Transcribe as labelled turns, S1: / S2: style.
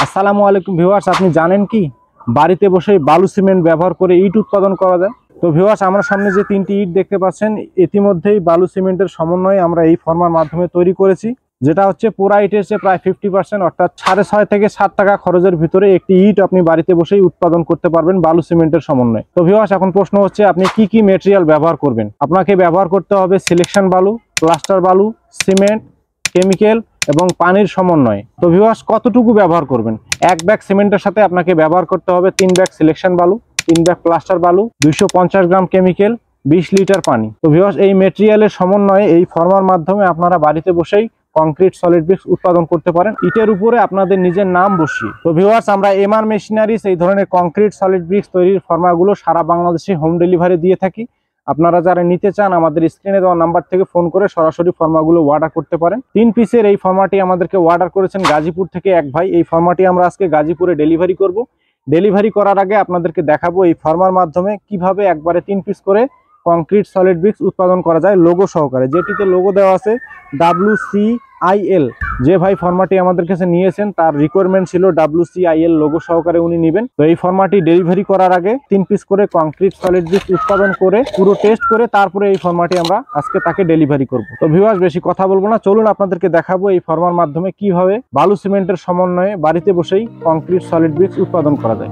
S1: আসসালামু আলাইকুম ভিউয়ার্স, আপনি জানেন কি বাড়িতে বসে বালু সিমেন্ট ব্যবহার করে ইট উৎপাদন করা যায়। তো ভিউয়ার্স, আমরা সামনে যে তিনটি ইট দেখতে পাচ্ছেন, ইতিমধ্যেই বালু সিমেন্টের সমন্বয়ে আমরা এই ফর্মার মাধ্যমে তৈরি করেছি, যেটা হচ্ছে পুরা ইটের চেয়ে প্রায় 50%, অর্থাৎ 6.5 থেকে 7 টাকা খরচের ভিতরে একটি ইট আপনি বাড়িতে বসেই উৎপাদন করতে পারবেন বালু সিমেন্টের সমন্বয়ে। তো ভিউয়ার্স, এখন প্রশ্ন হচ্ছে আপনি কি কি মেটেরিয়াল ব্যবহার করবেন। আপনাকে ব্যবহার করতে হবে সিলেকশন বালু, প্লাস্টার বালু, সিমেন্ট, কেমিক্যাল এবং পানির সমন্বয়ে। তো ভিউয়ার্স, কতটুকু ব্যবহার করবেন? 1 ব্যাগ সিমেন্টের সাথে আপনাকে ব্যবহার করতে হবে 3 ব্যাগ সিলেকশন বালু, 3 ব্যাগ প্লাস্টার বালু, 250 গ্রাম কেমিক্যাল, 20 লিটার পানি। তো ভিউয়ার্স, এই মেটেরিয়ালের সমন্বয়ে এই ফর্মার মাধ্যমে আপনারা বাড়িতে বসেই কংক্রিট সলিড ব্রিক্স উৎপাদন করতে পারেন, ইটের উপরে আপনাদের নিজের নাম বসিয়ে। তো ভিউয়ার্স, আমরা এমআর মেশিনারিজ এই ধরনের কংক্রিট সলিড ব্রিক্স তৈরির ফর্মাগুলো সারা বাংলাদেশে হোম ডেলিভারি দিয়ে থাকি। আপনারা যারা নিতে চান আমাদের স্ক্রিনে দেওয়া নাম্বার থেকে ফোন করে সরাসরি ফর্মাগুলো অর্ডার করতে পারেন। 3 পিসের এই ফর্মাটি আমাদেরকে অর্ডার করেছেন গাজীপুর থেকে এক ভাই। এই ফর্মাটি আমরা আজকে গাজীপুরে ডেলিভারি করব। ডেলিভারি করার আগে আপনাদেরকে দেখাবো এই ফর্মার মাধ্যমে কিভাবে একবারে 3 পিস করে কংক্রিট সলিড ব্রিক্স উৎপাদন করা যায় লোগো সহকারে, যেটিতে লোগো দেওয়া আছে WCIL। যে ভাই ফর্মাটি আমাদের কাছে নিয়েছেন তার রিকোয়ারমেন্ট ছিল WCIL লোগো সহকারে উনি নেবেন। তো এই ফর্মাটি ডেলিভারি করার আগে 3 পিস করে কংক্রিট সলিড ব্রিক্স উৎপাদন করে পুরো টেস্ট করে তারপরে এই ফর্মাটি আমরা আজকে তাকে ডেলিভারি করব। তো ভিউয়ার্স, বেশি কথা বলবো না, চলুন আপনাদেরকে দেখাবো এই ফর্মার মাধ্যমে কিভাবে বালু সিমেন্টের সমন্বয়ে বাড়িতে বসেই কংক্রিট সলিড ব্রিক্স উৎপাদন করা যায়।